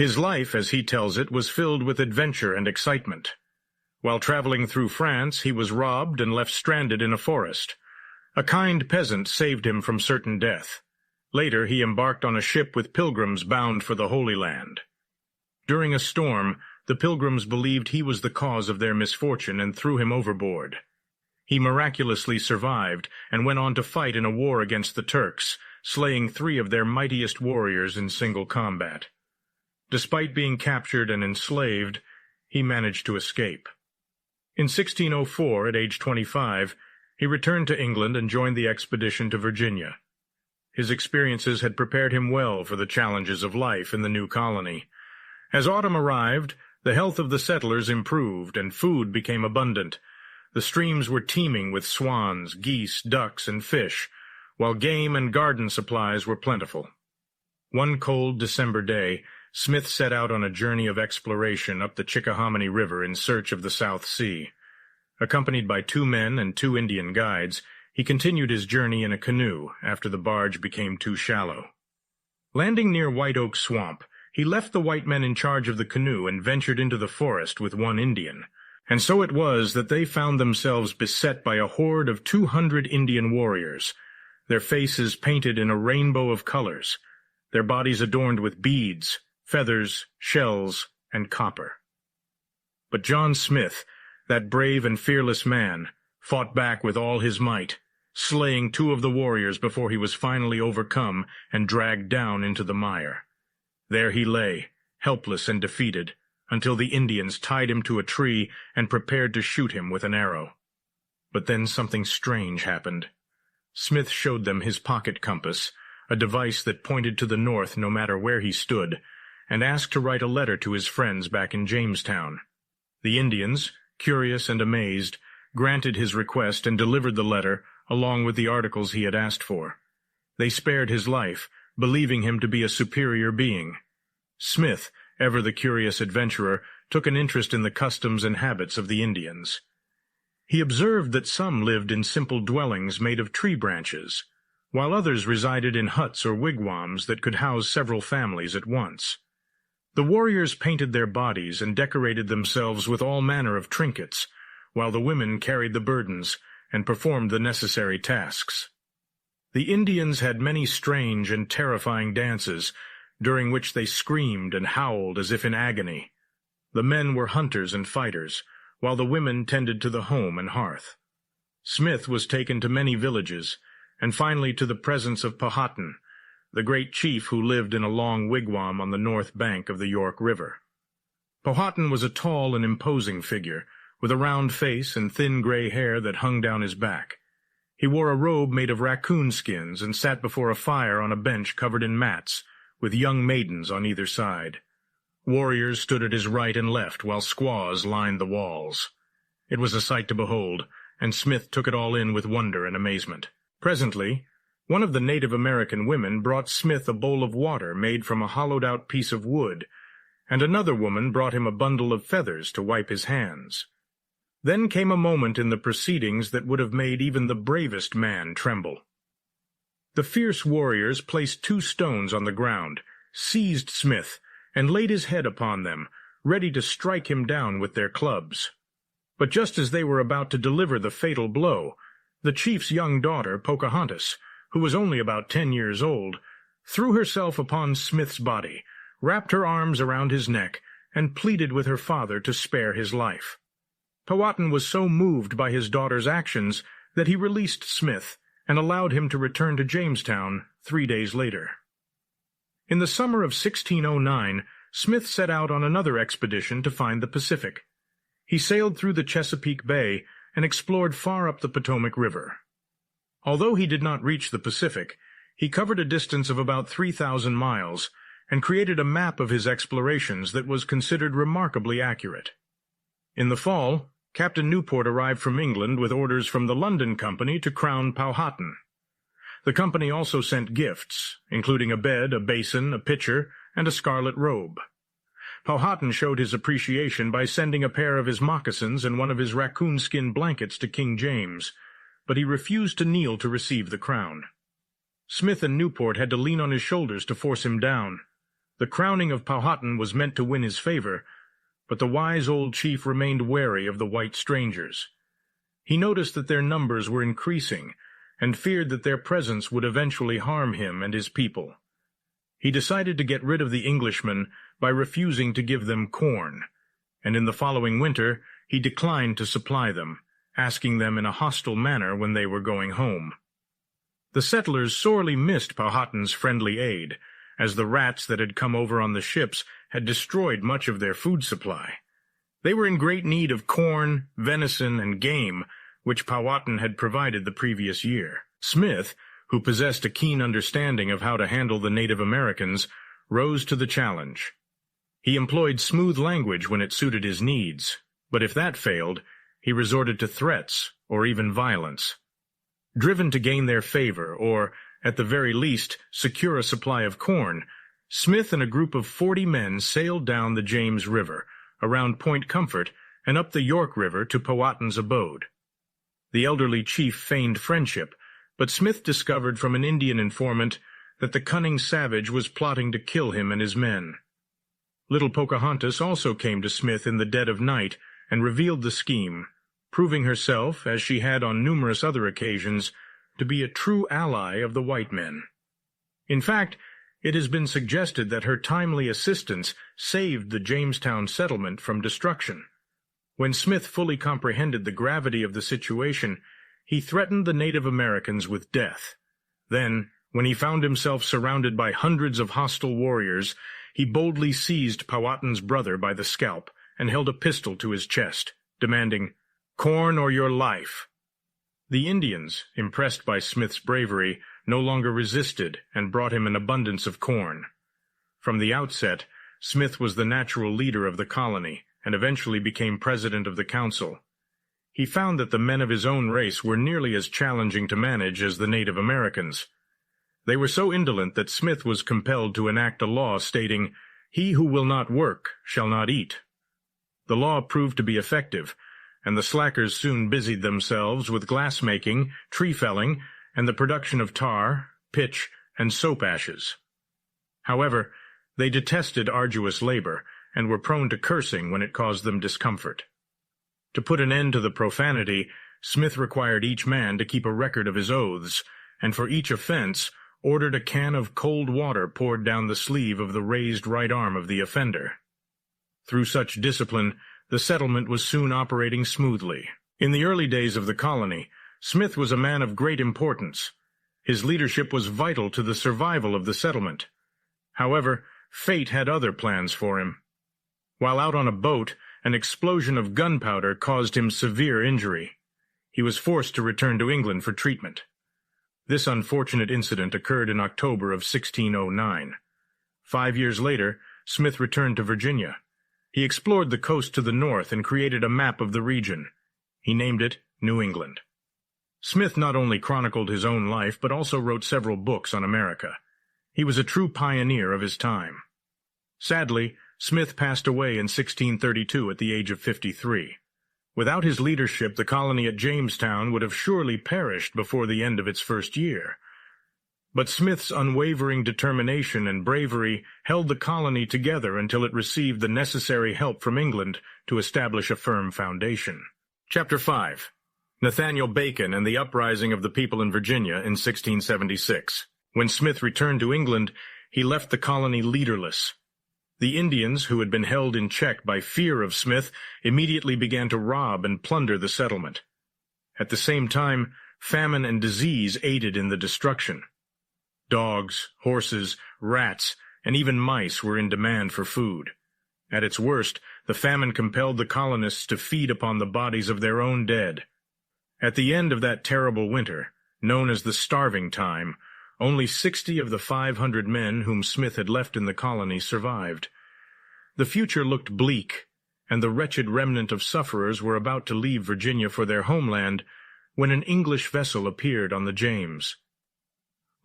His life, as he tells it, was filled with adventure and excitement. While traveling through France, he was robbed and left stranded in a forest. A kind peasant saved him from certain death. Later, he embarked on a ship with pilgrims bound for the Holy Land. During a storm, the pilgrims believed he was the cause of their misfortune and threw him overboard. He miraculously survived and went on to fight in a war against the Turks, slaying 3 of their mightiest warriors in single combat. Despite being captured and enslaved, he managed to escape. In 1604, at age 25, he returned to England and joined the expedition to Virginia. His experiences had prepared him well for the challenges of life in the new colony. As autumn arrived, the health of the settlers improved and food became abundant. The streams were teeming with swans, geese, ducks, and fish, while game and garden supplies were plentiful. One cold December day, Smith set out on a journey of exploration up the Chickahominy River in search of the South Sea. Accompanied by 2 men and 2 Indian guides, he continued his journey in a canoe after the barge became too shallow. Landing near White Oak Swamp, he left the white men in charge of the canoe and ventured into the forest with 1 Indian. And so it was that they found themselves beset by a horde of 200 Indian warriors, their faces painted in a rainbow of colors, their bodies adorned with beads, feathers, shells, and copper. But John Smith, that brave and fearless man, fought back with all his might, slaying 2 of the warriors before he was finally overcome and dragged down into the mire. There he lay, helpless and defeated, until the Indians tied him to a tree and prepared to shoot him with an arrow. But then something strange happened. Smith showed them his pocket compass, a device that pointed to the north no matter where he stood, and asked to write a letter to his friends back in Jamestown. The Indians, curious and amazed, granted his request and delivered the letter along with the articles he had asked for. They spared his life, believing him to be a superior being. Smith, ever the curious adventurer, took an interest in the customs and habits of the Indians. He observed that some lived in simple dwellings made of tree branches, while others resided in huts or wigwams that could house several families at once. The warriors painted their bodies and decorated themselves with all manner of trinkets, while the women carried the burdens and performed the necessary tasks. The Indians had many strange and terrifying dances, during which they screamed and howled as if in agony. The men were hunters and fighters, while the women tended to the home and hearth. Smith was taken to many villages, and finally to the presence of Powhatan, the great chief who lived in a long wigwam on the north bank of the York River. Powhatan was a tall and imposing figure, with a round face and thin gray hair that hung down his back. He wore a robe made of raccoon skins and sat before a fire on a bench covered in mats, with young maidens on either side. Warriors stood at his right and left, while squaws lined the walls. It was a sight to behold, and Smith took it all in with wonder and amazement. Presently, one of the Native American women brought Smith a bowl of water made from a hollowed-out piece of wood, and another woman brought him a bundle of feathers to wipe his hands. Then came a moment in the proceedings that would have made even the bravest man tremble. The fierce warriors placed 2 stones on the ground, seized Smith, and laid his head upon them, ready to strike him down with their clubs. But just as they were about to deliver the fatal blow, the chief's young daughter, Pocahontas, who was only about 10 years old, threw herself upon Smith's body, wrapped her arms around his neck, and pleaded with her father to spare his life. Powhatan was so moved by his daughter's actions that he released Smith and allowed him to return to Jamestown 3 days later. In the summer of 1609, Smith set out on another expedition to find the Pacific. He sailed through the Chesapeake Bay and explored far up the Potomac River. Although he did not reach the Pacific, he covered a distance of about 3,000 miles and created a map of his explorations that was considered remarkably accurate. In the fall, Captain Newport arrived from England with orders from the London Company to crown Powhatan. The company also sent gifts, including a bed, a basin, a pitcher, and a scarlet robe. Powhatan showed his appreciation by sending a pair of his moccasins and one of his raccoon-skin blankets to King James, but he refused to kneel to receive the crown. Smith and Newport had to lean on his shoulders to force him down. The crowning of Powhatan was meant to win his favor, but the wise old chief remained wary of the white strangers. He noticed that their numbers were increasing, and feared that their presence would eventually harm him and his people. He decided to get rid of the Englishmen by refusing to give them corn, and in the following winter he declined to supply them, asking them in a hostile manner when they were going home. The settlers sorely missed Powhatan's friendly aid, as the rats that had come over on the ships had destroyed much of their food supply. They were in great need of corn, venison, and game, which Powhatan had provided the previous year. Smith, who possessed a keen understanding of how to handle the Native Americans, rose to the challenge. He employed smooth language when it suited his needs, but if that failed, he resorted to threats or even violence. Driven to gain their favor, or, at the very least, secure a supply of corn, Smith and a group of 40 men sailed down the James River, around Point Comfort, and up the York River to Powhatan's abode. The elderly chief feigned friendship, but Smith discovered from an Indian informant that the cunning savage was plotting to kill him and his men. Little Pocahontas also came to Smith in the dead of night and revealed the scheme, proving herself, as she had on numerous other occasions, to be a true ally of the white men. In fact, it has been suggested that her timely assistance saved the Jamestown settlement from destruction. When Smith fully comprehended the gravity of the situation, he threatened the Native Americans with death. Then, when he found himself surrounded by hundreds of hostile warriors, he boldly seized Powhatan's brother by the scalp and held a pistol to his chest, demanding, "Corn or your life." The Indians, impressed by Smith's bravery, no longer resisted and brought him an abundance of corn. From the outset, Smith was the natural leader of the colony and eventually became president of the council. He found that the men of his own race were nearly as challenging to manage as the Native Americans. They were so indolent that Smith was compelled to enact a law stating, "He who will not work shall not eat." The law proved to be effective, and the slackers soon busied themselves with glass-making, tree-felling, and the production of tar, pitch, and soap ashes. However, they detested arduous labor, and were prone to cursing when it caused them discomfort. To put an end to the profanity, Smith required each man to keep a record of his oaths, and for each offense ordered a can of cold water poured down the sleeve of the raised right arm of the offender. Through such discipline, the settlement was soon operating smoothly. In the early days of the colony, Smith was a man of great importance. His leadership was vital to the survival of the settlement. However, fate had other plans for him. While out on a boat, an explosion of gunpowder caused him severe injury. He was forced to return to England for treatment. This unfortunate incident occurred in October of 1609. 5 years later, Smith returned to Virginia. He explored the coast to the north and created a map of the region. He named it New England. Smith not only chronicled his own life, but also wrote several books on America. He was a true pioneer of his time. Sadly, Smith passed away in 1632 at the age of 53. Without his leadership, the colony at Jamestown would have surely perished before the end of its first year. But Smith's unwavering determination and bravery held the colony together until it received the necessary help from England to establish a firm foundation. Chapter 5. Nathaniel Bacon and the Uprising of the People in Virginia in 1676. When Smith returned to England, he left the colony leaderless. The Indians, who had been held in check by fear of Smith, immediately began to rob and plunder the settlement. At the same time, famine and disease aided in the destruction. Dogs, horses, rats, and even mice were in demand for food. At its worst, the famine compelled the colonists to feed upon the bodies of their own dead. At the end of that terrible winter, known as the Starving Time, only 60 of the 500 men whom Smith had left in the colony survived. The future looked bleak, and the wretched remnant of sufferers were about to leave Virginia for their homeland when an English vessel appeared on the James.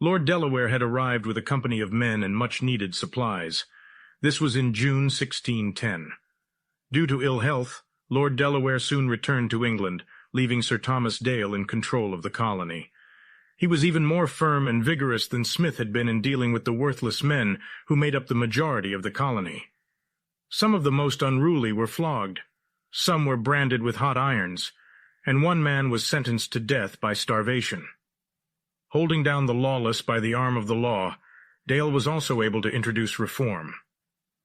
Lord Delaware had arrived with a company of men and much-needed supplies. This was in June 1610. Due to ill health, Lord Delaware soon returned to England, leaving Sir Thomas Dale in control of the colony. He was even more firm and vigorous than Smith had been in dealing with the worthless men who made up the majority of the colony. Some of the most unruly were flogged, some were branded with hot irons, and one man was sentenced to death by starvation. Holding down the lawless by the arm of the law, Dale was also able to introduce reform.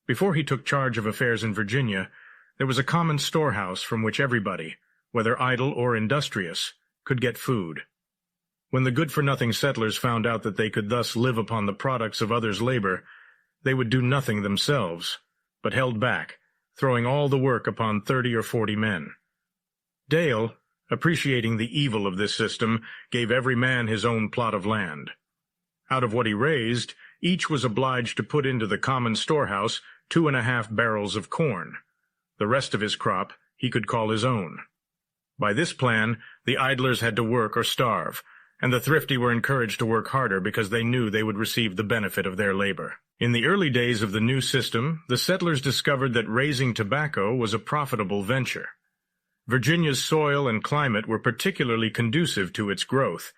Before he took charge of affairs in Virginia, there was a common storehouse from which everybody, whether idle or industrious, could get food. When the good-for-nothing settlers found out that they could thus live upon the products of others' labor, they would do nothing themselves, but held back, throwing all the work upon 30 or 40 men. Dale, appreciating the evil of this system, gave every man his own plot of land. Out of what he raised, each was obliged to put into the common storehouse 2.5 barrels of corn. The rest of his crop he could call his own. By this plan, the idlers had to work or starve, and the thrifty were encouraged to work harder because they knew they would receive the benefit of their labor. In the early days of the new system, the settlers discovered that raising tobacco was a profitable venture. Virginia's soil and climate were particularly conducive to its growth,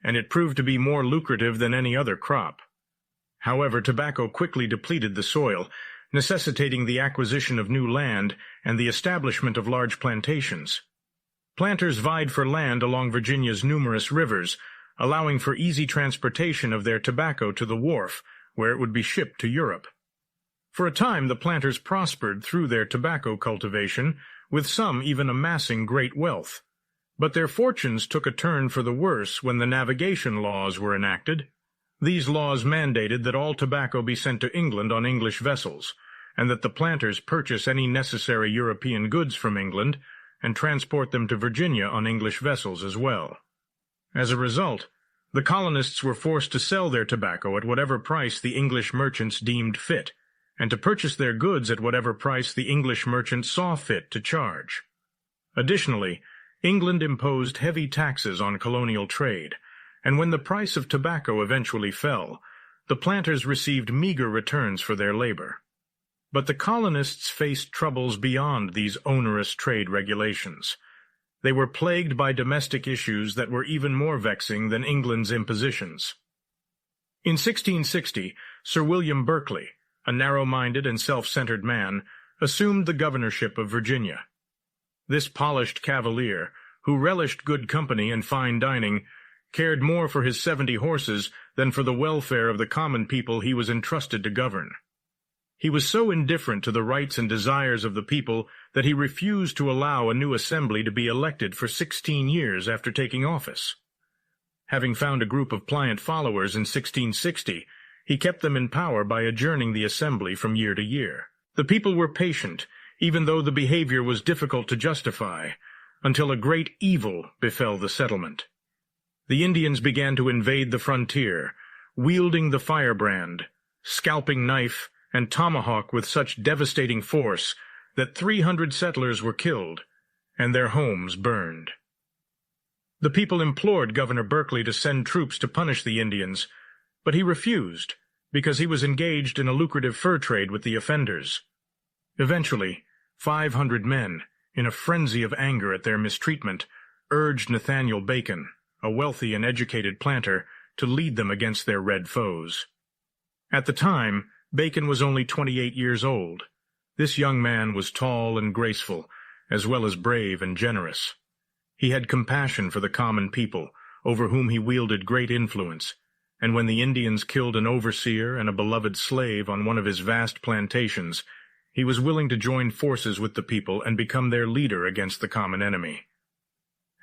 and it proved to be more lucrative than any other crop. However, tobacco quickly depleted the soil, necessitating the acquisition of new land and the establishment of large plantations. Planters vied for land along Virginia's numerous rivers, allowing for easy transportation of their tobacco to the wharf, where it would be shipped to Europe. For a time the planters prospered through their tobacco cultivation, with some even amassing great wealth. But their fortunes took a turn for the worse when the navigation laws were enacted. These laws mandated that all tobacco be sent to England on English vessels, and that the planters purchase any necessary European goods from England and transport them to Virginia on English vessels as well. As a result, the colonists were forced to sell their tobacco at whatever price the English merchants deemed fit, and to purchase their goods at whatever price the English merchants saw fit to charge. Additionally, England imposed heavy taxes on colonial trade, and when the price of tobacco eventually fell, the planters received meager returns for their labor. But the colonists faced troubles beyond these onerous trade regulations. They were plagued by domestic issues that were even more vexing than England's impositions. In 1660, Sir William Berkeley, a narrow-minded and self-centered man, assumed the governorship of Virginia. This polished cavalier, who relished good company and fine dining, cared more for his 70 horses than for the welfare of the common people he was entrusted to govern. He was so indifferent to the rights and desires of the people that he refused to allow a new assembly to be elected for 16 years after taking office. Having found a group of pliant followers in 1660, he kept them in power by adjourning the assembly from year to year. The people were patient, even though the behavior was difficult to justify, until a great evil befell the settlement. The Indians began to invade the frontier, wielding the firebrand, scalping knife, and tomahawk with such devastating force that 300 settlers were killed and their homes burned. The people implored Governor Berkeley to send troops to punish the Indians, but he refused because he was engaged in a lucrative fur trade with the offenders. Eventually, 500 men, in a frenzy of anger at their mistreatment, urged Nathaniel Bacon, a wealthy and educated planter, to lead them against their red foes. At the time, Bacon was only 28 years old. This young man was tall and graceful, as well as brave and generous. He had compassion for the common people, over whom he wielded great influence, and when the Indians killed an overseer and a beloved slave on one of his vast plantations, he was willing to join forces with the people and become their leader against the common enemy.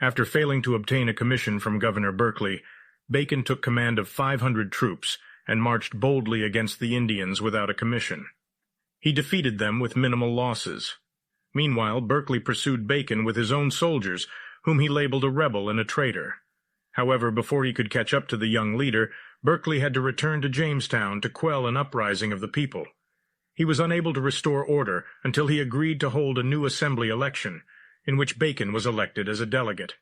After failing to obtain a commission from Governor Berkeley, Bacon took command of 500 troops and marched boldly against the Indians without a commission. He defeated them with minimal losses. Meanwhile, Berkeley pursued Bacon with his own soldiers, whom he labeled a rebel and a traitor. However, before he could catch up to the young leader, Berkeley had to return to Jamestown to quell an uprising of the people. He was unable to restore order until he agreed to hold a new assembly election, in which Bacon was elected as a delegate.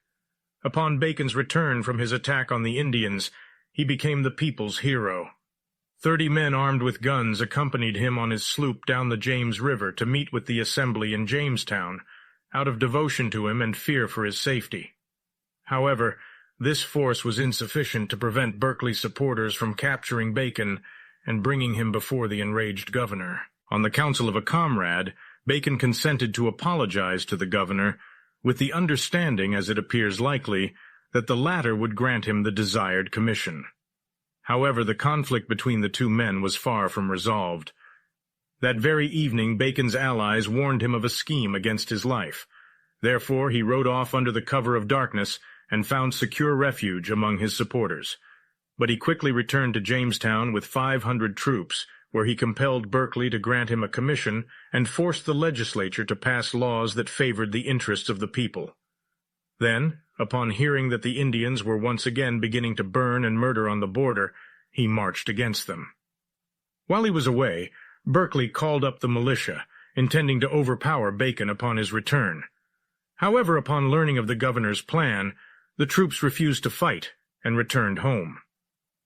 Upon Bacon's return from his attack on the Indians, he became the people's hero. 30 men armed with guns accompanied him on his sloop down the James River to meet with the assembly in Jamestown, out of devotion to him and fear for his safety. However, This force was insufficient to prevent Berkeley's supporters from capturing Bacon and bringing him before the enraged governor. On the counsel of a comrade, Bacon consented to apologize to the governor, with the understanding, as it appears likely, that the latter would grant him the desired commission. However, the conflict between the two men was far from resolved. That very evening Bacon's allies warned him of a scheme against his life. Therefore he rode off under the cover of darkness and found secure refuge among his supporters. But he quickly returned to Jamestown with 500 troops, where he compelled Berkeley to grant him a commission and forced the legislature to pass laws that favored the interests of the people. Then, upon hearing that the Indians were once again beginning to burn and murder on the border, he marched against them. While he was away, Berkeley called up the militia, intending to overpower Bacon upon his return. However, upon learning of the governor's plan, the troops refused to fight and returned home.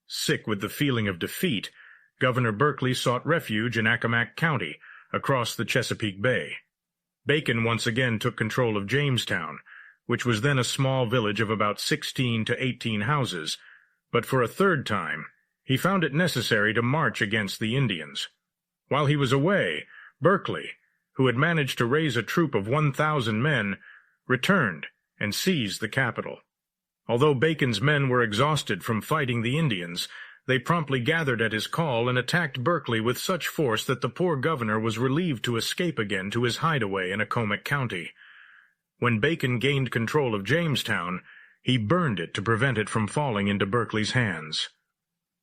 Sick with the feeling of defeat, Governor Berkeley sought refuge in Accomack County, across the Chesapeake Bay. Bacon once again took control of Jamestown, which was then a small village of about 16 to 18 houses, but for a third time he found it necessary to march against the Indians. While he was away, Berkeley, who had managed to raise a troop of 1,000 men, returned and seized the capital. Although Bacon's men were exhausted from fighting the Indians, they promptly gathered at his call and attacked Berkeley with such force that the poor governor was relieved to escape again to his hideaway in Accomack County. When Bacon gained control of Jamestown, he burned it to prevent it from falling into Berkeley's hands.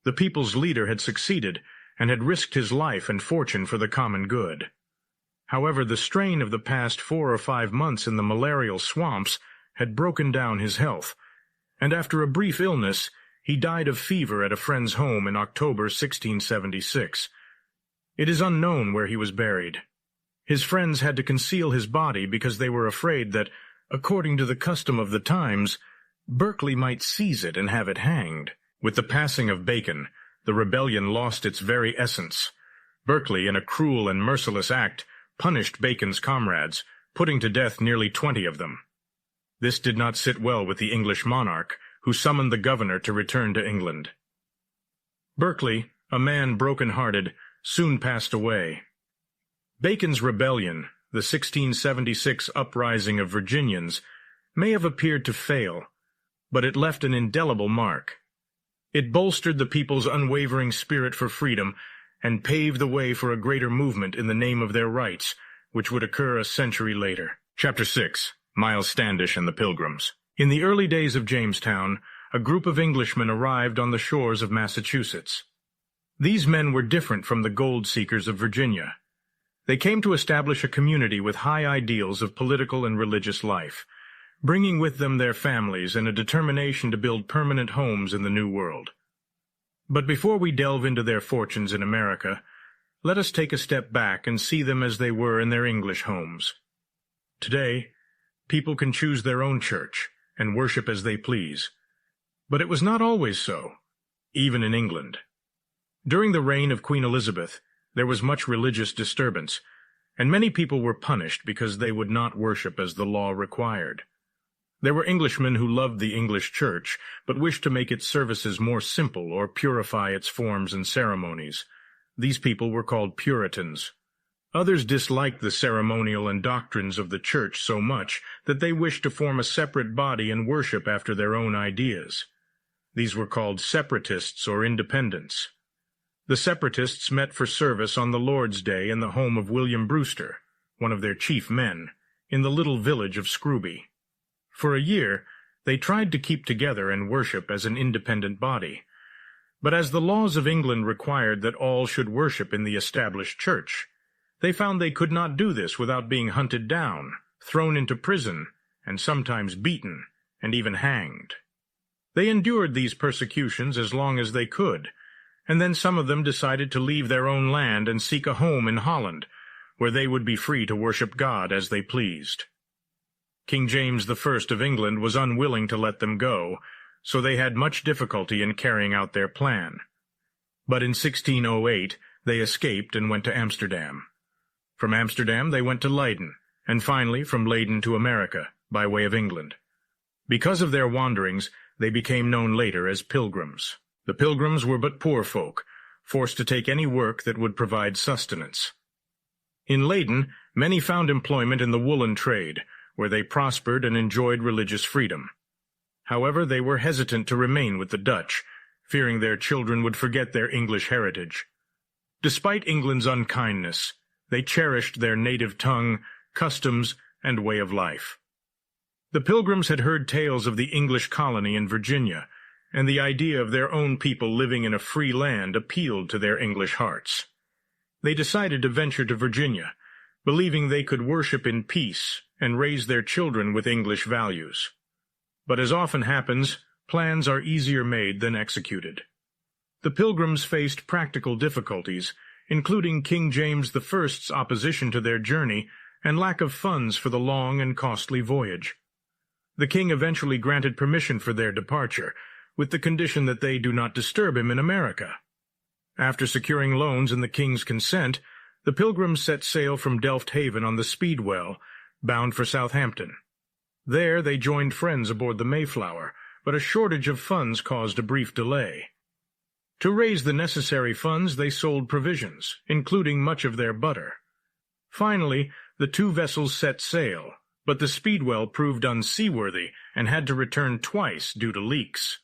The people's leader had succeeded and had risked his life and fortune for the common good. However, the strain of the past 4 or 5 months in the malarial swamps had broken down his health, and after a brief illness, he died of fever at a friend's home in October 1676. It is unknown where he was buried. His friends had to conceal his body because they were afraid that, according to the custom of the times, Berkeley might seize it and have it hanged. With the passing of Bacon, the rebellion lost its very essence. Berkeley, in a cruel and merciless act, punished Bacon's comrades, putting to death nearly 20 of them. This did not sit well with the English monarch, who summoned the governor to return to England. Berkeley, a man broken-hearted, soon passed away. Bacon's rebellion, the 1676 uprising of Virginians, may have appeared to fail, but it left an indelible mark. It bolstered the people's unwavering spirit for freedom and paved the way for a greater movement in the name of their rights, which would occur a century later. Chapter 6. Miles Standish and the Pilgrims. In the early days of Jamestown, a group of Englishmen arrived on the shores of Massachusetts. These men were different from the gold seekers of Virginia. They came to establish a community with high ideals of political and religious life, bringing with them their families and a determination to build permanent homes in the New World. But before we delve into their fortunes in America, let us take a step back and see them as they were in their English homes. Today, people can choose their own church and worship as they please. But it was not always so, even in England. During the reign of Queen Elizabeth, there was much religious disturbance, and many people were punished because they would not worship as the law required. There were Englishmen who loved the English church, but wished to make its services more simple or purify its forms and ceremonies. These people were called Puritans. Others disliked the ceremonial and doctrines of the church so much that they wished to form a separate body and worship after their own ideas. These were called separatists or independents. The separatists met for service on the Lord's Day in the home of William Brewster, one of their chief men, in the little village of Scrooby. For a year, they tried to keep together and worship as an independent body. But as the laws of England required that all should worship in the established church, they found they could not do this without being hunted down, thrown into prison, and sometimes beaten, and even hanged. They endured these persecutions as long as they could, and then some of them decided to leave their own land and seek a home in Holland, where they would be free to worship God as they pleased. King James I of England was unwilling to let them go, so they had much difficulty in carrying out their plan. But in 1608 they escaped and went to Amsterdam. From Amsterdam they went to Leyden, and finally from Leyden to America, by way of England. Because of their wanderings, they became known later as pilgrims. The pilgrims were but poor folk, forced to take any work that would provide sustenance. In Leyden, many found employment in the woolen trade, where they prospered and enjoyed religious freedom. However, they were hesitant to remain with the Dutch, fearing their children would forget their English heritage. Despite England's unkindness, they cherished their native tongue, customs, and way of life. The Pilgrims had heard tales of the English colony in Virginia, and the idea of their own people living in a free land appealed to their English hearts. They decided to venture to Virginia, believing they could worship in peace and raise their children with English values. But as often happens, plans are easier made than executed. The Pilgrims faced practical difficulties, including King James I's opposition to their journey and lack of funds for the long and costly voyage. The king eventually granted permission for their departure, with the condition that they do not disturb him in America. After securing loans and the king's consent, the Pilgrims set sail from Delft Haven on the Speedwell, bound for Southampton. There they joined friends aboard the Mayflower, but a shortage of funds caused a brief delay. To raise the necessary funds, they sold provisions, including much of their butter. Finally, the two vessels set sail, but the Speedwell proved unseaworthy and had to return twice due to leaks.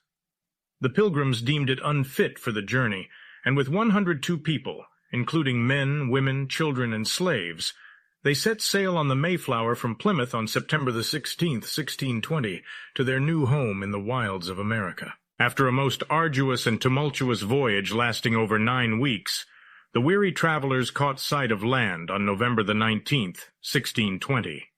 The Pilgrims deemed it unfit for the journey, and with 102 people, including men, women, children, and slaves, they set sail on the Mayflower from Plymouth on September the 16th, 1620, to their new home in the wilds of America. After a most arduous and tumultuous voyage lasting over 9 weeks, the weary travelers caught sight of land on November the 19th, 1620.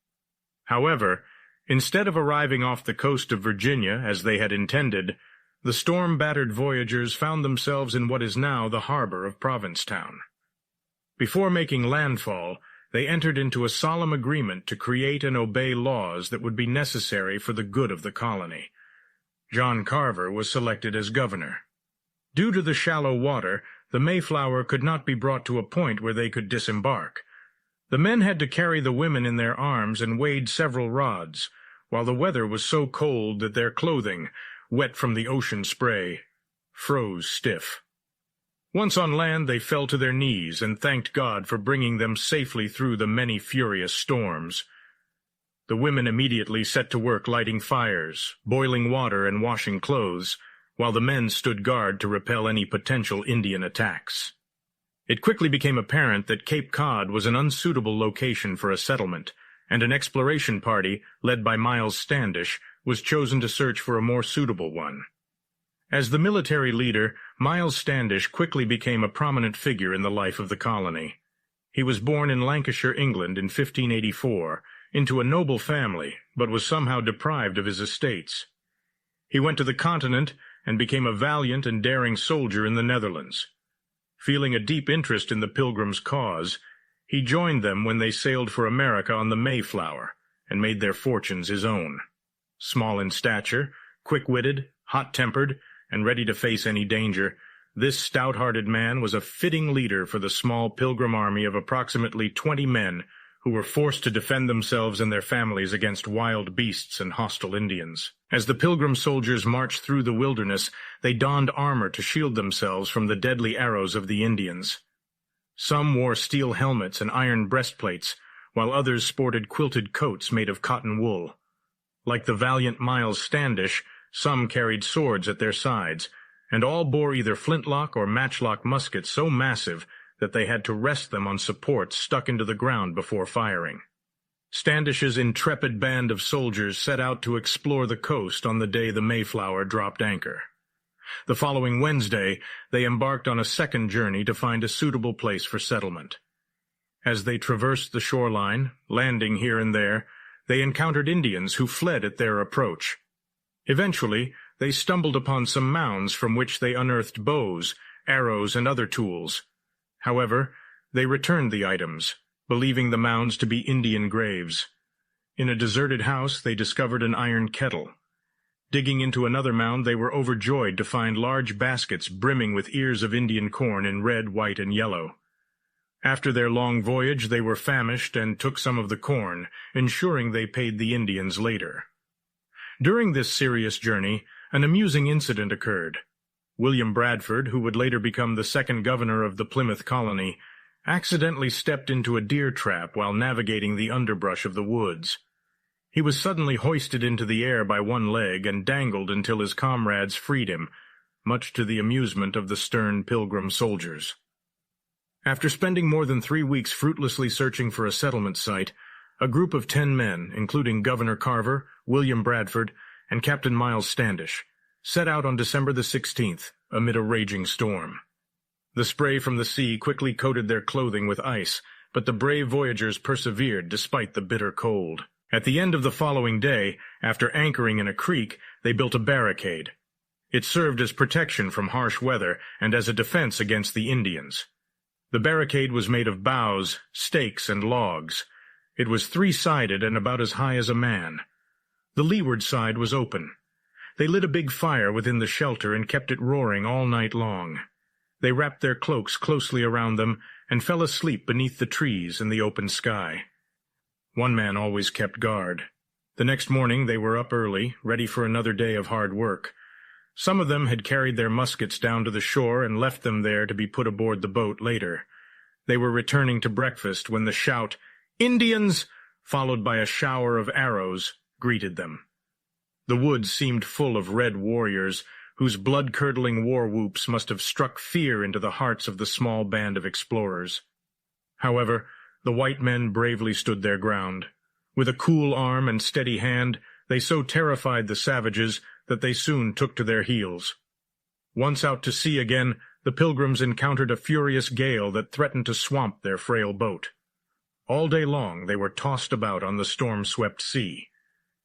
However, instead of arriving off the coast of Virginia as they had intended, the storm-battered voyagers found themselves in what is now the harbor of Provincetown. Before making landfall, they entered into a solemn agreement to create and obey laws that would be necessary for the good of the colony. John Carver was selected as governor. Due to the shallow water, the Mayflower could not be brought to a point where they could disembark. The men had to carry the women in their arms and wade several rods, while the weather was so cold that their clothing, wet from the ocean spray, froze stiff. Once on land, they fell to their knees and thanked God for bringing them safely through the many furious storms. The women immediately set to work lighting fires, boiling water, and washing clothes, while the men stood guard to repel any potential Indian attacks. It quickly became apparent that Cape Cod was an unsuitable location for a settlement, and an exploration party, led by Miles Standish, was chosen to search for a more suitable one. As the military leader, Miles Standish quickly became a prominent figure in the life of the colony. He was born in Lancashire, England, in 1584, into a noble family, but was somehow deprived of his estates. He went to the continent and became a valiant and daring soldier in the Netherlands. Feeling a deep interest in the Pilgrims' cause, he joined them when they sailed for America on the Mayflower and made their fortunes his own. Small in stature, quick-witted, hot-tempered, and ready to face any danger, this stout-hearted man was a fitting leader for the small Pilgrim army of approximately 20 men who were forced to defend themselves and their families against wild beasts and hostile Indians. As the Pilgrim soldiers marched through the wilderness, they donned armor to shield themselves from the deadly arrows of the Indians. Some wore steel helmets and iron breastplates, while others sported quilted coats made of cotton wool. Like the valiant Miles Standish, some carried swords at their sides, and all bore either flintlock or matchlock muskets so massive that they had to rest them on supports stuck into the ground before firing. Standish's intrepid band of soldiers set out to explore the coast on the day the Mayflower dropped anchor. The following Wednesday, they embarked on a second journey to find a suitable place for settlement. As they traversed the shoreline, landing here and there, they encountered Indians who fled at their approach. Eventually, they stumbled upon some mounds from which they unearthed bows, arrows, and other tools. However, they returned the items, believing the mounds to be Indian graves. In a deserted house, they discovered an iron kettle. Digging into another mound, they were overjoyed to find large baskets brimming with ears of Indian corn in red, white, and yellow. After their long voyage, they were famished and took some of the corn, ensuring they paid the Indians later. During this serious journey, An amusing incident occurred. William Bradford, who would later become the second governor of the Plymouth colony, accidentally stepped into a deer trap while navigating the underbrush of the woods. He was suddenly hoisted into the air by one leg and dangled until his comrades freed him, much to the amusement of the stern Pilgrim soldiers. After spending more than 3 weeks fruitlessly searching for a settlement site, a group of 10 men, including Governor Carver, William Bradford, and Captain Miles Standish, set out on December the 16th, amid a raging storm. The spray from the sea quickly coated their clothing with ice, but the brave voyagers persevered despite the bitter cold. At the end of the following day, after anchoring in a creek, they built a barricade. It served as protection from harsh weather and as a defense against the Indians. The barricade was made of boughs, stakes, and logs. It was 3-sided and about as high as a man. The leeward side was open. They lit a big fire within the shelter and kept it roaring all night long. They wrapped their cloaks closely around them and fell asleep beneath the trees in the open sky. One man always kept guard. The next morning they were up early, ready for another day of hard work. Some of them had carried their muskets down to the shore and left them there to be put aboard the boat later. They were returning to breakfast when the shout, "Indians!" followed by a shower of arrows, greeted them. The woods seemed full of red warriors, whose blood-curdling war-whoops must have struck fear into the hearts of the small band of explorers. However, the white men bravely stood their ground. With a cool arm and steady hand, they so terrified the savages that they soon took to their heels. Once out to sea again, the Pilgrims encountered a furious gale that threatened to swamp their frail boat. All day long they were tossed about on the storm-swept sea.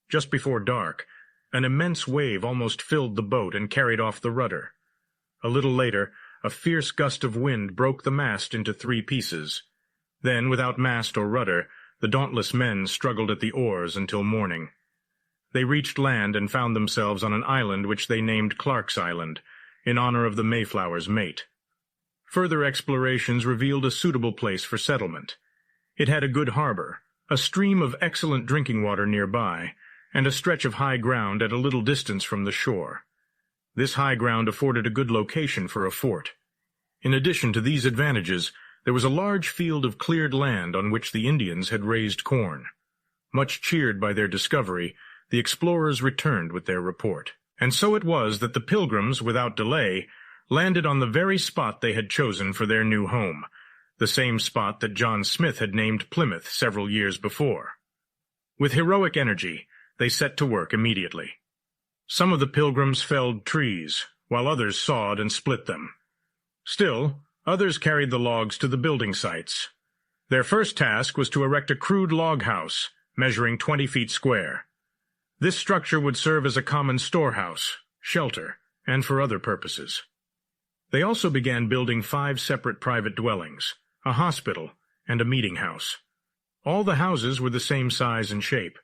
Just before dark, an immense wave almost filled the boat and carried off the rudder. A little later, a fierce gust of wind broke the mast into 3 pieces. Then, without mast or rudder, the dauntless men struggled at the oars until morning. They reached land and found themselves on an island which they named Clark's Island, in honor of the Mayflower's mate. Further explorations revealed a suitable place for settlement. It had a good harbor, a stream of excellent drinking water nearby, and a stretch of high ground at a little distance from the shore. This high ground afforded a good location for a fort. In addition to these advantages, there was a large field of cleared land on which the Indians had raised corn. Much cheered by their discovery, the explorers returned with their report. And so it was that the Pilgrims, without delay, landed on the very spot they had chosen for their new home, the same spot that John Smith had named Plymouth several years before. With heroic energy, they set to work immediately. Some of the Pilgrims felled trees, while others sawed and split them. Still, others carried the logs to the building sites. Their first task was to erect a crude log house, measuring 20 feet square. This structure would serve as a common storehouse, shelter, and for other purposes. They also began building 5 separate private dwellings, a hospital, and a meeting house. All the houses were the same size and shape.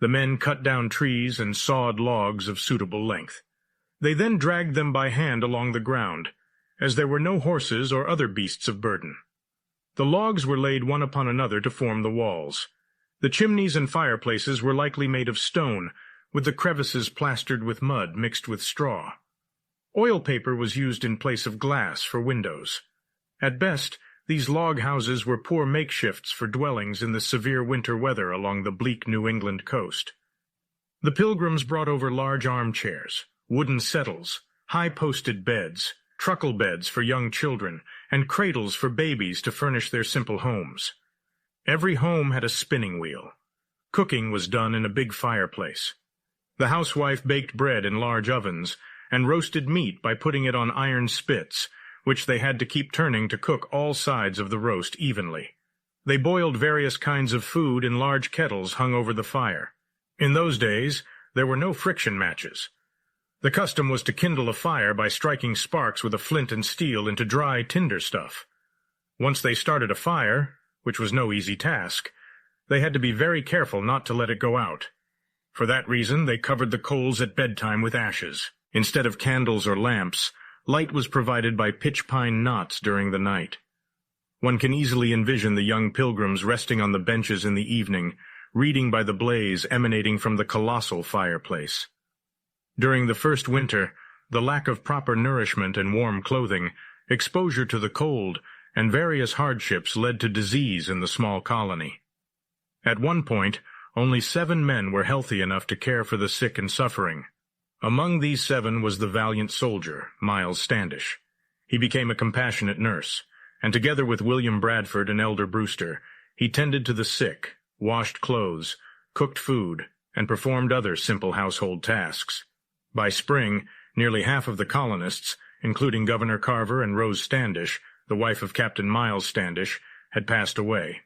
The men cut down trees and sawed logs of suitable length. They then dragged them by hand along the ground, as there were no horses or other beasts of burden. The logs were laid one upon another to form the walls. The chimneys and fireplaces were likely made of stone, with the crevices plastered with mud mixed with straw. Oil paper was used in place of glass for windows. At best, these log houses were poor makeshifts for dwellings in the severe winter weather along the bleak New England coast. The Pilgrims brought over large armchairs, wooden settles, high-posted beds, truckle beds for young children, and cradles for babies to furnish their simple homes. Every home had a spinning wheel. Cooking was done in a big fireplace. The housewife baked bread in large ovens, and roasted meat by putting it on iron spits, which they had to keep turning to cook all sides of the roast evenly. They boiled various kinds of food in large kettles hung over the fire. In those days, there were no friction matches. The custom was to kindle a fire by striking sparks with a flint and steel into dry tinder stuff. Once they started a fire, which was no easy task, they had to be very careful not to let it go out. For that reason, they covered the coals at bedtime with ashes. Instead of candles or lamps, light was provided by pitch-pine knots during the night. One can easily envision the young Pilgrims resting on the benches in the evening, reading by the blaze emanating from the colossal fireplace. During the first winter, the lack of proper nourishment and warm clothing, exposure to the cold, and various hardships led to disease in the small colony. At one point, only 7 men were healthy enough to care for the sick and suffering. Among these 7 was the valiant soldier, Miles Standish. He became a compassionate nurse, and together with William Bradford and Elder Brewster, he tended to the sick, washed clothes, cooked food, and performed other simple household tasks. By spring, nearly half of the colonists, including Governor Carver and Rose Standish, the wife of Captain Miles Standish, had passed away.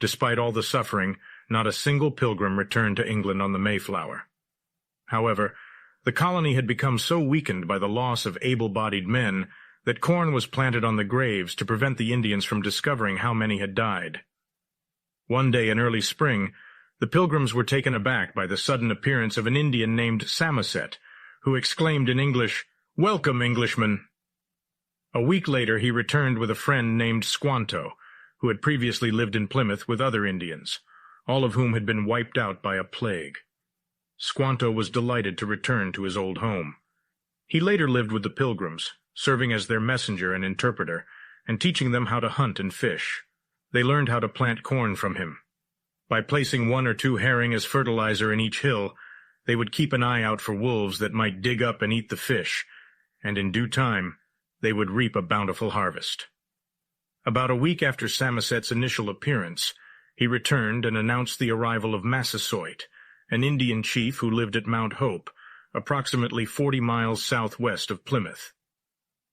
Despite all the suffering, not a single pilgrim returned to England on the Mayflower. However, the colony had become so weakened by the loss of able-bodied men that corn was planted on the graves to prevent the Indians from discovering how many had died. One day in early spring, the pilgrims were taken aback by the sudden appearance of an Indian named Samoset, who exclaimed in English, "Welcome, Englishmen!" A week later he returned with a friend named Squanto, who had previously lived in Plymouth with other Indians, all of whom had been wiped out by a plague. Squanto was delighted to return to his old home. He later lived with the pilgrims, serving as their messenger and interpreter, and teaching them how to hunt and fish. They learned how to plant corn from him. By placing 1 or 2 herring as fertilizer in each hill, they would keep an eye out for wolves that might dig up and eat the fish, and in due time they would reap a bountiful harvest. About a week after Samoset's initial appearance, he returned and announced the arrival of Massasoit, an Indian chief who lived at Mount Hope, approximately 40 miles southwest of Plymouth.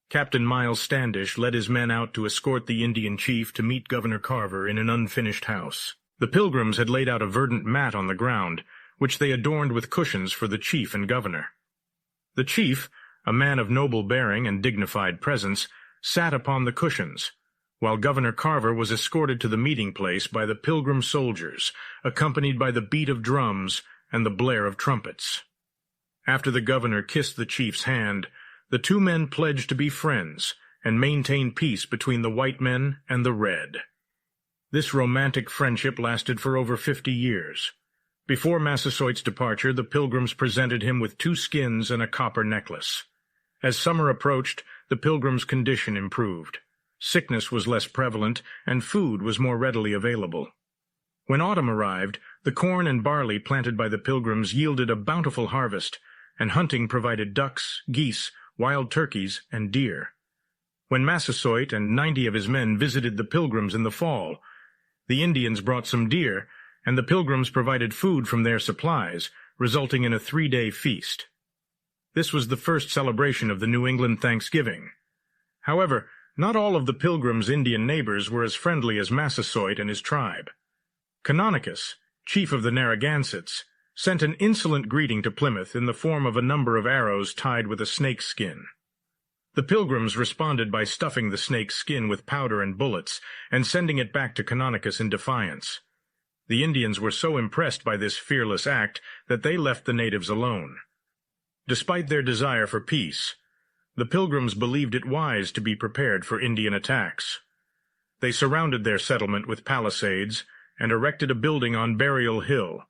Captain Miles Standish led his men out to escort the Indian chief to meet Governor Carver in an unfinished house. The pilgrims had laid out a verdant mat on the ground, which they adorned with cushions for the chief and governor. The chief, a man of noble bearing and dignified presence, sat upon the cushions, while Governor Carver was escorted to the meeting place by the pilgrim soldiers, accompanied by the beat of drums and the blare of trumpets. After the governor kissed the chief's hand, the 2 men pledged to be friends and maintain peace between the white men and the red. This romantic friendship lasted for over 50 years. Before Massasoit's departure, the pilgrims presented him with 2 skins and a copper necklace. As summer approached, the pilgrims' condition improved. Sickness was less prevalent, and food was more readily available. When autumn arrived, the corn and barley planted by the pilgrims yielded a bountiful harvest, and hunting provided ducks, geese, wild turkeys, and deer. When Massasoit and 90 of his men visited the pilgrims in the fall, the Indians brought some deer, and the pilgrims provided food from their supplies, resulting in a 3-day feast. This was the first celebration of the New England Thanksgiving. However, not all of the pilgrims' Indian neighbors were as friendly as Massasoit and his tribe. Canonicus, chief of the Narragansetts, sent an insolent greeting to Plymouth in the form of a number of arrows tied with a snake's skin. The pilgrims responded by stuffing the snake's skin with powder and bullets and sending it back to Canonicus in defiance. The Indians were so impressed by this fearless act that they left the natives alone. Despite their desire for peace, the pilgrims believed it wise to be prepared for Indian attacks. They surrounded their settlement with palisades and erected a building on Burial Hill,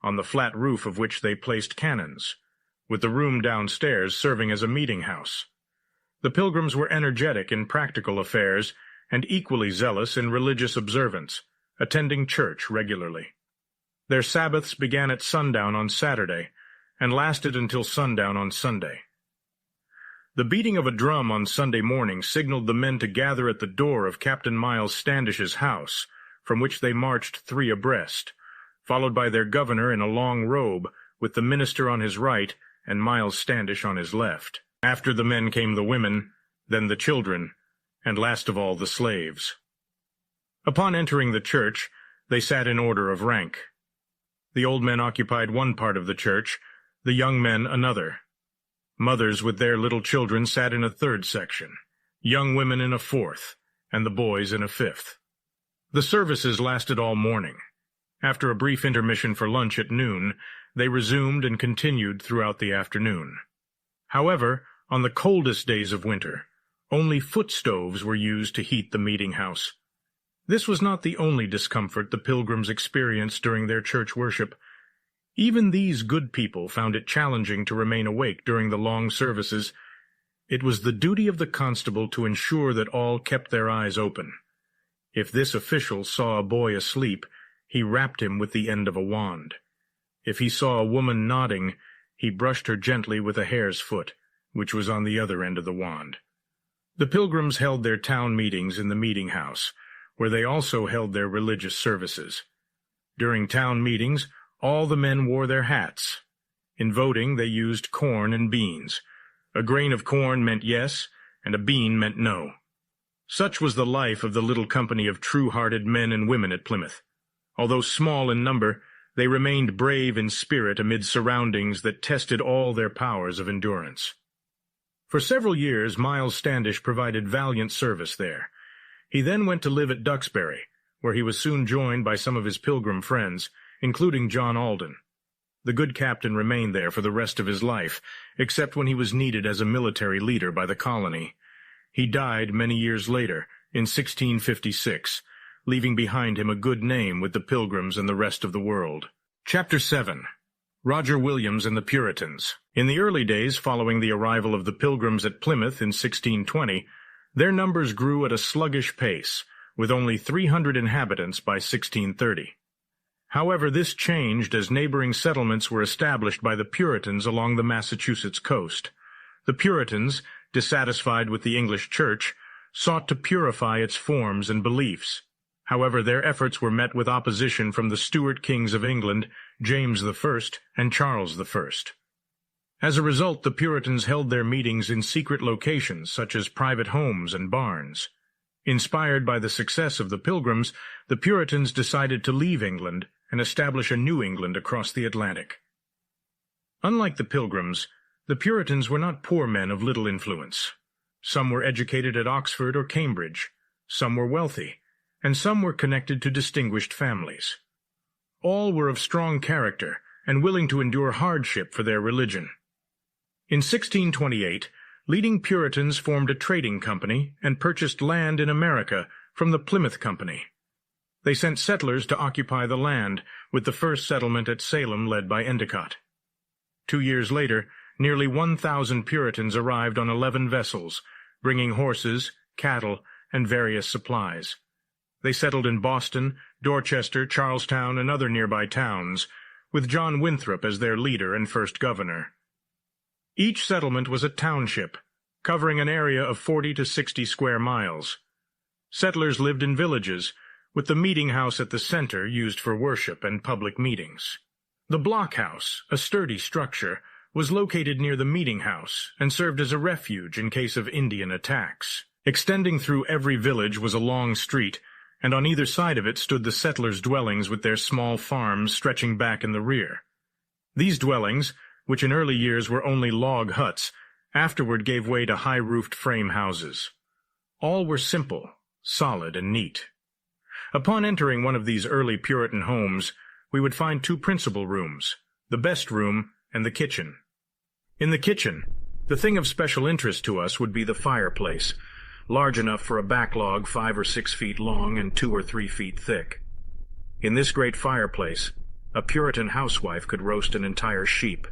on the flat roof of which they placed cannons, with the room downstairs serving as a meeting house. The pilgrims were energetic in practical affairs and equally zealous in religious observance, attending church regularly. Their Sabbaths began at sundown on Saturday and lasted until sundown on Sunday. The beating of a drum on Sunday morning signaled the men to gather at the door of Captain Miles Standish's house, from which they marched 3 abreast, followed by their governor in a long robe, with the minister on his right and Miles Standish on his left. After the men came the women, then the children, and last of all the slaves. Upon entering the church, they sat in order of rank. The old men occupied one part of the church, the young men another. Mothers with their little children sat in a 3rd section, young women in a 4th, and the boys in a 5th. The services lasted all morning. After a brief intermission for lunch at noon, they resumed and continued throughout the afternoon. However, on the coldest days of winter, only foot stoves were used to heat the meeting house. This was not the only discomfort the pilgrims experienced during their church worship. Even these good people found it challenging to remain awake during the long services. It was the duty of the constable to ensure that all kept their eyes open. If this official saw a boy asleep, he rapped him with the end of a wand. If he saw a woman nodding, he brushed her gently with a hare's foot, which was on the other end of the wand. The pilgrims held their town meetings in the meeting house, where they also held their religious services. During town meetings, all the men wore their hats. In voting, they used corn and beans. A grain of corn meant yes, and a bean meant no. Such was the life of the little company of true-hearted men and women at Plymouth. Although small in number, they remained brave in spirit amid surroundings that tested all their powers of endurance. For several years, Miles Standish provided valiant service there. He then went to live at Duxbury, where he was soon joined by some of his pilgrim friends, including John Alden. The good captain remained there for the rest of his life, except when he was needed as a military leader by the colony. He died many years later, in 1656, leaving behind him a good name with the Pilgrims and the rest of the world. Chapter 7. Roger Williams and the Puritans. In the early days following the arrival of the Pilgrims at Plymouth in 1620, their numbers grew at a sluggish pace, with only 300 inhabitants by 1630. However, this changed as neighboring settlements were established by the Puritans along the Massachusetts coast. The Puritans, dissatisfied with the English Church, sought to purify its forms and beliefs. However, their efforts were met with opposition from the Stuart kings of England, James I and Charles I. As a result, the Puritans held their meetings in secret locations such as private homes and barns. Inspired by the success of the Pilgrims, the Puritans decided to leave England and establish a New England across the Atlantic. Unlike the Pilgrims, the Puritans were not poor men of little influence. Some were educated at Oxford or Cambridge, some were wealthy, and some were connected to distinguished families. All were of strong character and willing to endure hardship for their religion. In 1628, leading Puritans formed a trading company and purchased land in America from the Plymouth Company. They sent settlers to occupy the land, with the first settlement at Salem led by Endicott. 2 years later, nearly 1,000 Puritans arrived on 11 vessels, bringing horses, cattle, and various supplies. They settled in Boston, Dorchester, Charlestown, and other nearby towns, with John Winthrop as their leader and first governor. Each settlement was a township, covering an area of 40 to 60 square miles. Settlers lived in villages, with the meeting house at the center used for worship and public meetings. The blockhouse, a sturdy structure, was located near the meeting house and served as a refuge in case of Indian attacks. Extending through every village was a long street, and on either side of it stood the settlers' dwellings with their small farms stretching back in the rear. These dwellings, which in early years were only log huts, afterward gave way to high-roofed frame houses. All were simple, solid, and neat. Upon entering one of these early Puritan homes, we would find two principal rooms, the best room and the kitchen. In the kitchen, the thing of special interest to us would be the fireplace, large enough for a backlog 5 or 6 feet long and 2 or 3 feet thick. In this great fireplace, a Puritan housewife could roast an entire sheep.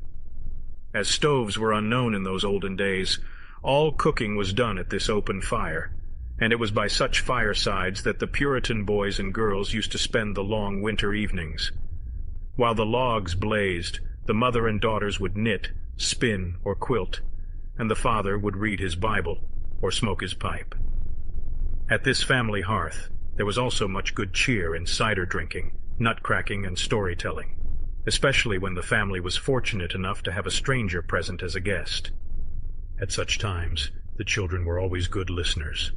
As stoves were unknown in those olden days, all cooking was done at this open fire, and it was by such firesides that the Puritan boys and girls used to spend the long winter evenings. While the logs blazed, the mother and daughters would knit, spin, or quilt, and the father would read his Bible or smoke his pipe. At this family hearth, there was also much good cheer in cider drinking, nut-cracking, and storytelling, especially when the family was fortunate enough to have a stranger present as a guest. At such times, the children were always good listeners,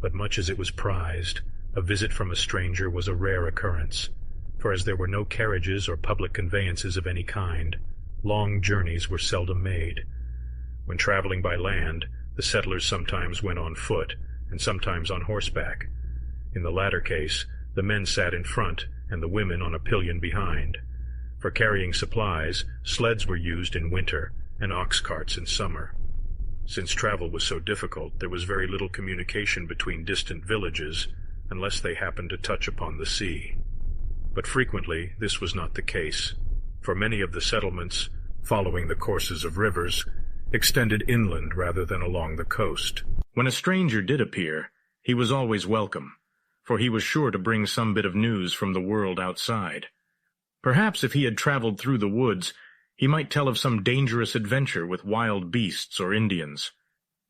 but much as it was prized, a visit from a stranger was a rare occurrence, for as there were no carriages or public conveyances of any kind, long journeys were seldom made. When traveling by land, the settlers sometimes went on foot, and sometimes on horseback. In the latter case, the men sat in front, and the women on a pillion behind. For carrying supplies, sleds were used in winter, and ox carts in summer. Since travel was so difficult, there was very little communication between distant villages, unless they happened to touch upon the sea. But frequently this was not the case, for many of the settlements, following the courses of rivers, extended inland rather than along the coast. When a stranger did appear, he was always welcome, for he was sure to bring some bit of news from the world outside. Perhaps if he had traveled through the woods, he might tell of some dangerous adventure with wild beasts or Indians.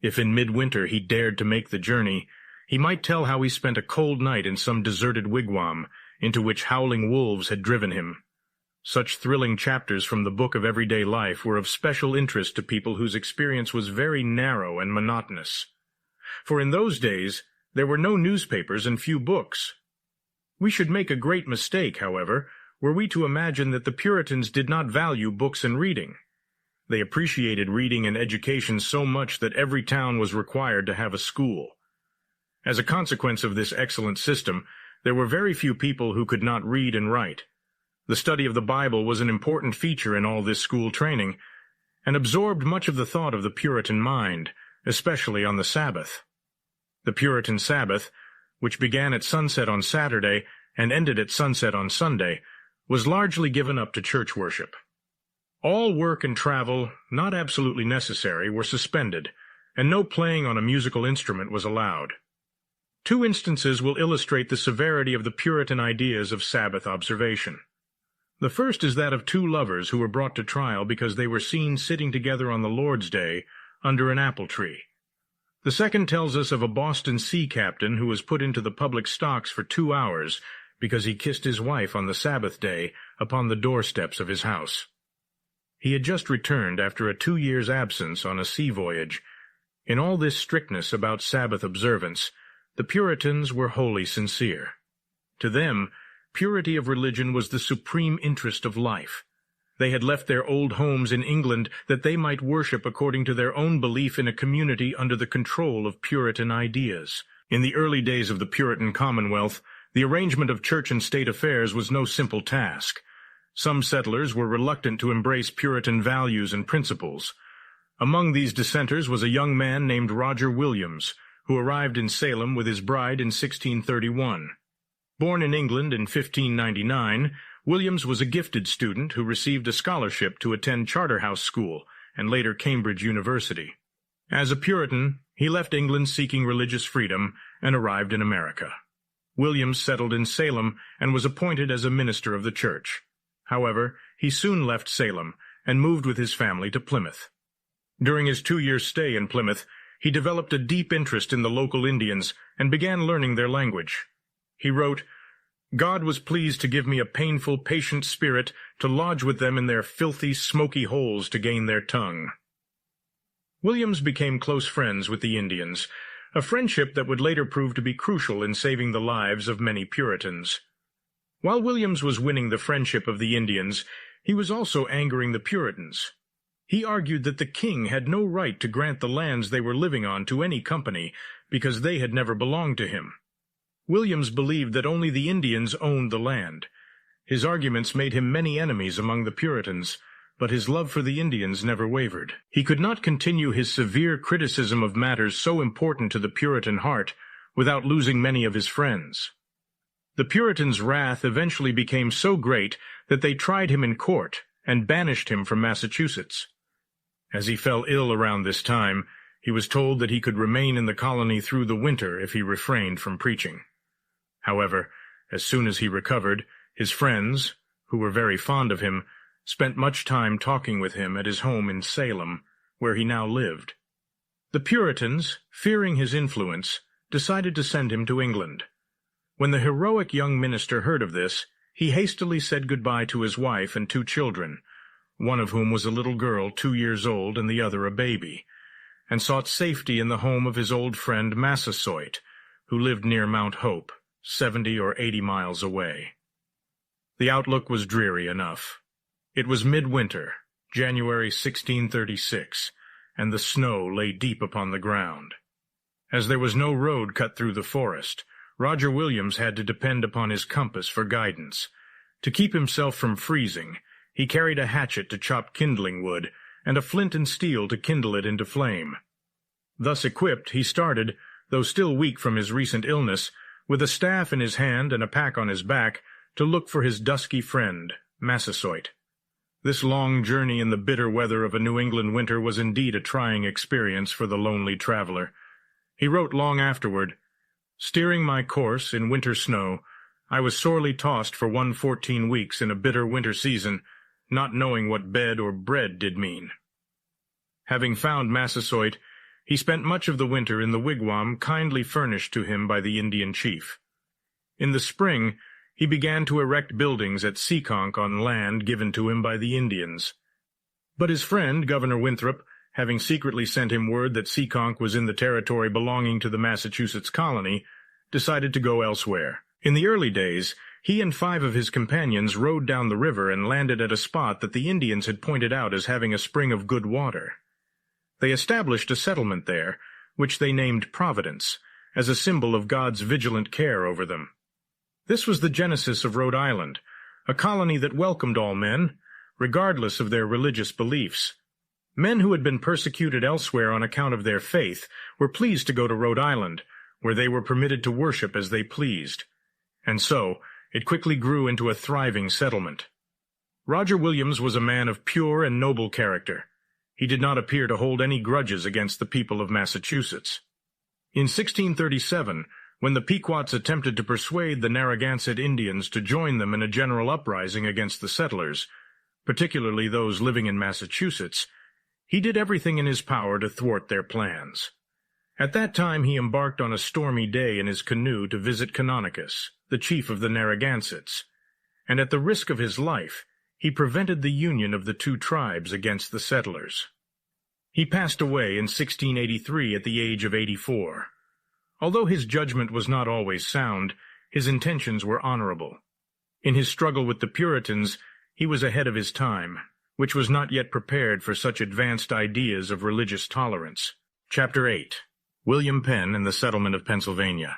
If in midwinter he dared to make the journey, he might tell how he spent a cold night in some deserted wigwam, into which howling wolves had driven him. Such thrilling chapters from the book of everyday life were of special interest to people whose experience was very narrow and monotonous. For in those days, there were no newspapers and few books. We should make a great mistake, however, were we to imagine that the Puritans did not value books and reading. They appreciated reading and education so much that every town was required to have a school. As a consequence of this excellent system, there were very few people who could not read and write. The study of the Bible was an important feature in all this school training, and absorbed much of the thought of the Puritan mind, especially on the Sabbath. The Puritan Sabbath, which began at sunset on Saturday and ended at sunset on Sunday, was largely given up to church worship. All work and travel, not absolutely necessary, were suspended, and no playing on a musical instrument was allowed. Two instances will illustrate the severity of the Puritan ideas of Sabbath observation. The first is that of two lovers who were brought to trial because they were seen sitting together on the Lord's Day under an apple tree. The second tells us of a Boston sea captain who was put into the public stocks for 2 hours because he kissed his wife on the Sabbath day upon the doorsteps of his house. He had just returned after a 2 years' absence on a sea voyage. In all this strictness about Sabbath observance, the Puritans were wholly sincere. To them, purity of religion was the supreme interest of life. They had left their old homes in England that they might worship according to their own belief in a community under the control of Puritan ideas. In the early days of the Puritan Commonwealth, the arrangement of church and state affairs was no simple task. Some settlers were reluctant to embrace Puritan values and principles. Among these dissenters was a young man named Roger Williams, who arrived in Salem with his bride in 1631. Born in England in 1599, Williams was a gifted student who received a scholarship to attend Charterhouse School and later Cambridge University. As a Puritan, he left England seeking religious freedom and arrived in America. Williams settled in Salem and was appointed as a minister of the church. However, he soon left Salem and moved with his family to Plymouth. During his 2-year stay in Plymouth, he developed a deep interest in the local Indians and began learning their language. He wrote, "God was pleased to give me a painful, patient spirit to lodge with them in their filthy, smoky holes to gain their tongue." Williams became close friends with the Indians, a friendship that would later prove to be crucial in saving the lives of many Puritans. While Williams was winning the friendship of the Indians, he was also angering the Puritans. He argued that the king had no right to grant the lands they were living on to any company because they had never belonged to him. Williams believed that only the Indians owned the land. His arguments made him many enemies among the Puritans, but his love for the Indians never wavered. He could not continue his severe criticism of matters so important to the Puritan heart without losing many of his friends. The Puritans' wrath eventually became so great that they tried him in court and banished him from Massachusetts. As he fell ill around this time, he was told that he could remain in the colony through the winter if he refrained from preaching. However, as soon as he recovered, his friends, who were very fond of him, spent much time talking with him at his home in Salem, where he now lived. The Puritans, fearing his influence, decided to send him to England. When the heroic young minister heard of this, he hastily said goodbye to his wife and 2 children, one of whom was a little girl 2 years old and the other a baby, and sought safety in the home of his old friend Massasoit, who lived near Mount Hope, 70 or 80 miles away. The outlook was dreary enough. It was midwinter, January 1636, and the snow lay deep upon the ground. As there was no road cut through the forest, Roger Williams had to depend upon his compass for guidance. To keep himself from freezing, he carried a hatchet to chop kindling wood and a flint and steel to kindle it into flame. Thus equipped, he started, though still weak from his recent illness, with a staff in his hand and a pack on his back, to look for his dusky friend, Massasoit. This long journey in the bitter weather of a New England winter was indeed a trying experience for the lonely traveler. He wrote long afterward, "Steering my course in winter snow, I was sorely tossed for 114 weeks in a bitter winter season, not knowing what bed or bread did mean." Having found Massasoit, he spent much of the winter in the wigwam kindly furnished to him by the Indian chief. In the spring, he began to erect buildings at Seekonk on land given to him by the Indians. But his friend, Governor Winthrop, having secretly sent him word that Seekonk was in the territory belonging to the Massachusetts colony, decided to go elsewhere. In the early days, he and 5 of his companions rowed down the river and landed at a spot that the Indians had pointed out as having a spring of good water. They established a settlement there, which they named Providence, as a symbol of God's vigilant care over them. This was the genesis of Rhode Island, a colony that welcomed all men, regardless of their religious beliefs. Men who had been persecuted elsewhere on account of their faith were pleased to go to Rhode Island, where they were permitted to worship as they pleased. And so, it quickly grew into a thriving settlement. Roger Williams was a man of pure and noble character. He did not appear to hold any grudges against the people of Massachusetts. In 1637, when the Pequots attempted to persuade the Narragansett Indians to join them in a general uprising against the settlers, particularly those living in Massachusetts, he did everything in his power to thwart their plans. At that time he embarked on a stormy day in his canoe to visit Canonicus, the chief of the Narragansetts, and at the risk of his life, he prevented the union of the 2 tribes against the settlers. He passed away in 1683 at the age of 84. Although his judgment was not always sound, his intentions were honorable. In his struggle with the Puritans, he was ahead of his time, which was not yet prepared for such advanced ideas of religious tolerance. Chapter 8. William Penn and the Settlement of Pennsylvania.